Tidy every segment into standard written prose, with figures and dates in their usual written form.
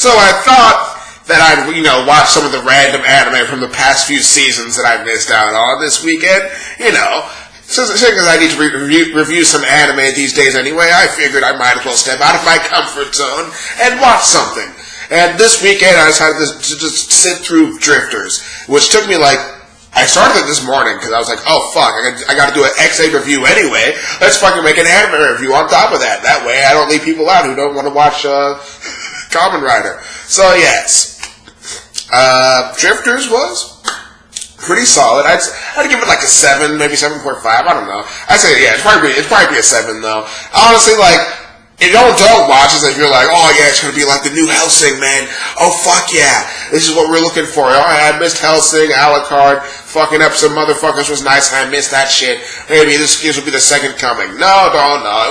So I thought that I'd, watch some of the random anime from the past few seasons that I missed out on this weekend. Since I need to review some anime these days anyway, I figured I might as well step out of my comfort zone and watch something. And this weekend I decided to just sit through Drifters, which took me I started it this morning because I was like, oh fuck, I got to do an XA review anyway. Let's fucking make an anime review on top of that. That way I don't leave people out who don't want to watch Kamen Rider. So yes, Drifters was pretty solid. I'd give it like a 7, maybe 7.5. I don't know. I'd say yeah, it's probably be a 7 though. Honestly, if you don't watch this, if you're like, oh yeah, it's gonna be like the new Hellsing, man. Oh fuck yeah, this is what we're looking for. Alright, I missed Hellsing, Alucard, fucking episode Motherfuckers was nice, and I missed that shit. Maybe this will be the second coming. No, it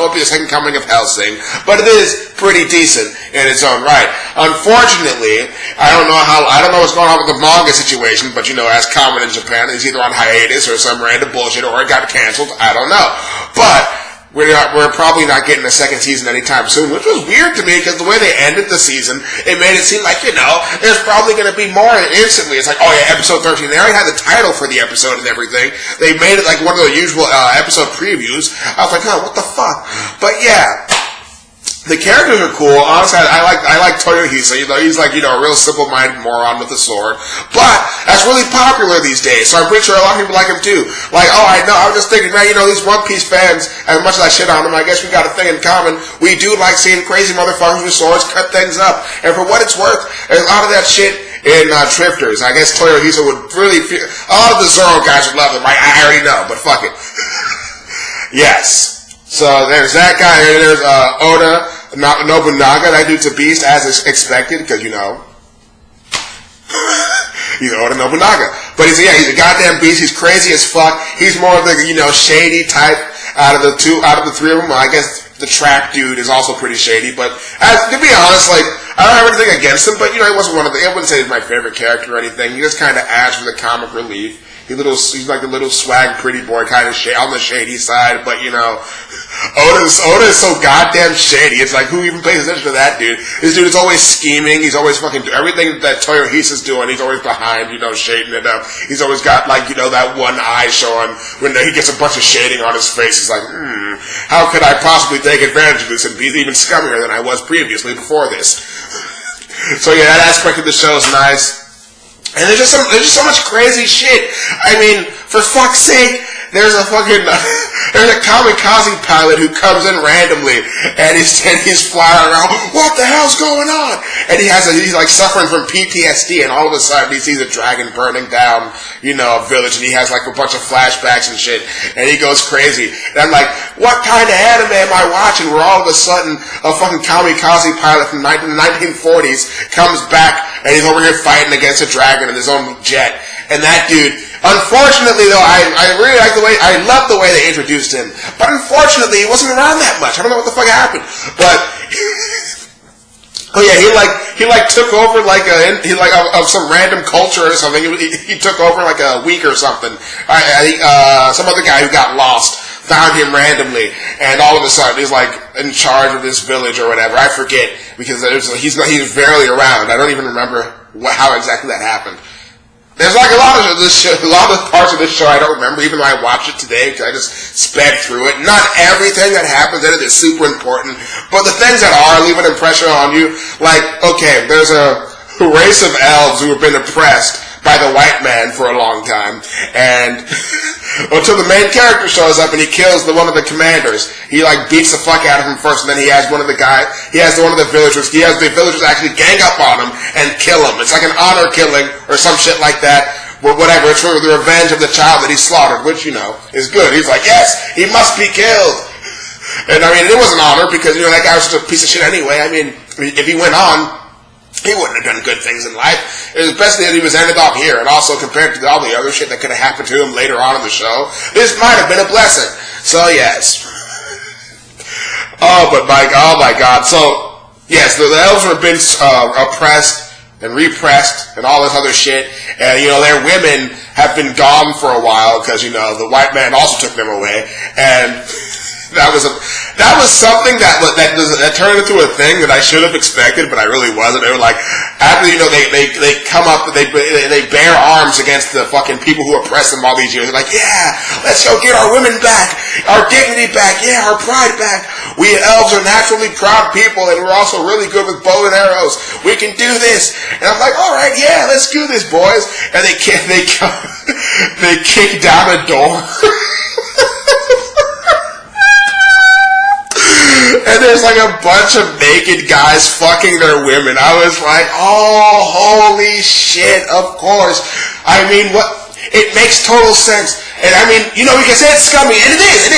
won't be the second coming of Hellsing, but it is pretty decent in its own right. Unfortunately, I don't know what's going on with the manga situation, but as common in Japan, it's either on hiatus or some random bullshit, or it got canceled. I don't know, but we're probably not getting a second season anytime soon, which was weird to me because the way they ended the season, it made it seem like, there's probably going to be more instantly. It's like, oh yeah, episode 13. They already had the title for the episode and everything. They made it like one of the usual episode previews. I was like, oh, what the fuck? But yeah. The characters are cool. Honestly, I like Toyohisa. He's like, a real simple-minded moron with a sword. But that's really popular these days, so I'm pretty sure a lot of people like him too. I know, I was just thinking, man, these One Piece fans, as much as I shit on them, I guess we got a thing in common. We do like seeing crazy motherfuckers with swords cut things up. And for what it's worth, there's a lot of that shit in Drifters. I guess Toyohisa would really feel... A lot of the Zoro guys would love him. I already know, but fuck it. Yes. So there's that guy, and there's Oda Nobunaga. That dude's a beast, as expected, because he's Oda Nobunaga. But he's a goddamn beast. He's crazy as fuck. He's more of the shady type out of the three of them. Well, I guess the track dude is also pretty shady. But to be honest, I don't have anything against him. But he wasn't I wouldn't say he's my favorite character or anything. He just kind of adds for the comic relief. He's like a little swag pretty boy, kind of on the shady side, but Oda is so goddamn shady. It's like, who even pays attention to that dude? This dude is always scheming. He's always fucking everything that Toyohisa's doing. He's always behind, shading it up. He's always got that one eye showing when he gets a bunch of shading on his face. He's like, how could I possibly take advantage of this and be even scummier than I was previously before this? So yeah, that aspect of the show is nice. And there's just so much crazy shit. I mean, for fuck's sake, there's a kamikaze pilot who comes in randomly, and he's flying around. What the hell's going on? And he's like suffering from PTSD, and all of a sudden he sees a dragon burning down, a village, and he has like a bunch of flashbacks and shit, and he goes crazy. And I'm like, what kind of anime am I watching? Where all of a sudden a fucking kamikaze pilot from the 1940s comes back, and he's over here fighting against a dragon in his own jet. And that dude, unfortunately though, I really like I love the way they introduced him. But unfortunately, he wasn't around that much. I don't know what the fuck happened. But, oh yeah, he took over of some random culture or something. He took over like a week or something. Some other guy who got lost found him randomly, and all of a sudden he's like in charge of this village or whatever. I forget, because he's barely around. I don't even remember how exactly that happened. There's like a lot of parts of this show I don't remember, even though I watched it today, because I just sped through it. Not everything that happens in it is super important, but the things that are leave an impression on you. Like, okay, there's a race of elves who have been oppressed by the white man for a long time, and until the main character shows up and he kills one of the commanders. He beats the fuck out of him first, and then he has one of the villagers actually gang up on him and kill him. It's like an honor killing or some shit like that. Whatever, it's for the revenge of the child that he slaughtered, which, is good. He's like, yes, he must be killed. And I mean, it was an honor because, that guy was just a piece of shit anyway. I mean, if he went on, he wouldn't have done good things in life. It was best that he was ended off here, and also compared to all the other shit that could have happened to him later on in the show, this might have been a blessing. So yes. Oh my God. So yes, the elves have been oppressed and repressed and all this other shit, and their women have been gone for a while because the white man also took them away, and That was something that turned into a thing that I should have expected, but I really wasn't. They were like, after they come up, they bear arms against the fucking people who oppressed them all these years. They're like, yeah, let's go get our women back, our dignity back, yeah, our pride back. We elves are naturally proud people, and we're also really good with bow and arrows. We can do this. And I'm like, all right, yeah, let's do this, boys. And they kick down a door. And there's like a bunch of naked guys fucking their women. I was like, oh, holy shit, of course. I mean, what? It makes total sense. And I mean, you can say it's scummy, and it is.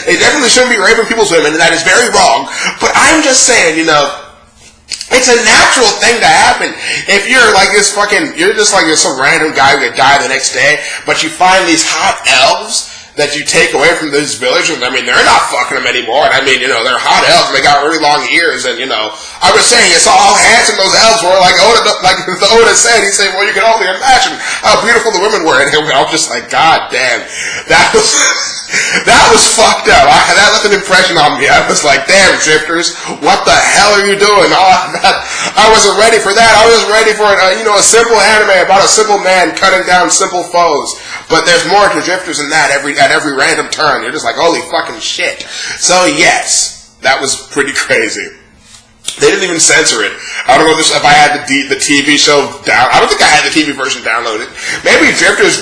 They definitely shouldn't be raping people's women, and that is very wrong. But I'm just saying, it's a natural thing to happen. If you're like this you're just like some random guy who could die the next day, but you find these hot elves that you take away from this village, and I mean, they're not fucking them anymore, and I mean, they're hot elves, and they got really long ears, and I was saying, it's all handsome those elves were, like Oda said, he said, well, you can only imagine how beautiful the women were, and I was just like, god damn, that was fucked up. That left an impression on me. I was like, damn, drifters, what the hell are you doing? I wasn't ready for that. I was ready for a simple anime about a simple man cutting down simple foes. But there's more to drifters than that at every random turn. You're just like, holy fucking shit. So yes, that was pretty crazy. They didn't even censor it. I don't know if I had the TV show down. I don't think I had the TV version downloaded. Maybe Drifters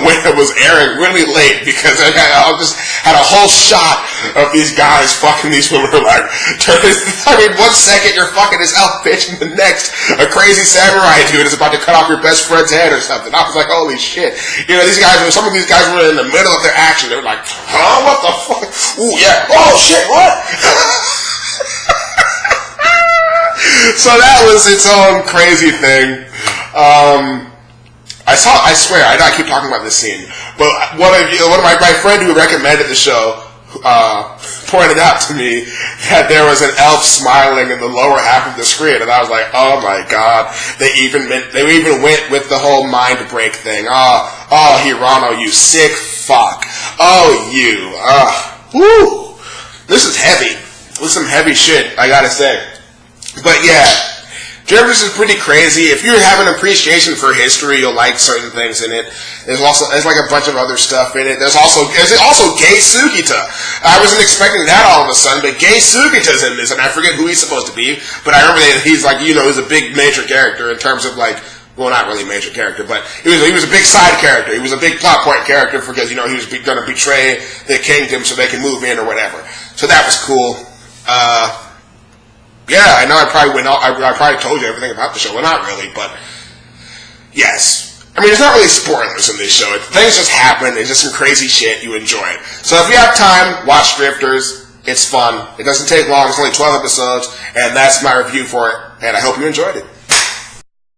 when it was airing really late, because I just had a whole shot of these guys fucking these women. Like, I mean, 1 second you're fucking this elf bitch, and the next a crazy samurai dude is about to cut off your best friend's head or something. I was like, holy shit. Some of these guys were in the middle of their action. They were like, huh, what the fuck? Ooh, yeah. Oh shit, what? So that was its own crazy thing. I swear, I keep talking about this scene, but one of my friend who recommended the show pointed out to me that there was an elf smiling in the lower half of the screen, and I was like, oh my god, they even went with the whole mind break thing. Oh, Hirano, you sick fuck. Oh, you. Woo. This is heavy. This is some heavy shit, I gotta say. But yeah, Drifters is pretty crazy. If you have an appreciation for history, you'll like certain things in it. There's like a bunch of other stuff in it. There's also Gay Sugita. I wasn't expecting that all of a sudden, but Gay Sugita's in this, and I forget who he's supposed to be, but I remember that he's like, he's a big major character in terms of like, well, not really major character, but he was a big side character. He was a big plot point character because, he was going to betray the kingdom so they can move in or whatever. So that was cool. Yeah, I know I probably told you everything about the show. Well, not really, but yes. I mean, there's not really spoilers in this show. Things just happen. It's just some crazy shit. You enjoy it. So if you have time, watch Drifters. It's fun. It doesn't take long. It's only 12 episodes, and that's my review for it, and I hope you enjoyed it.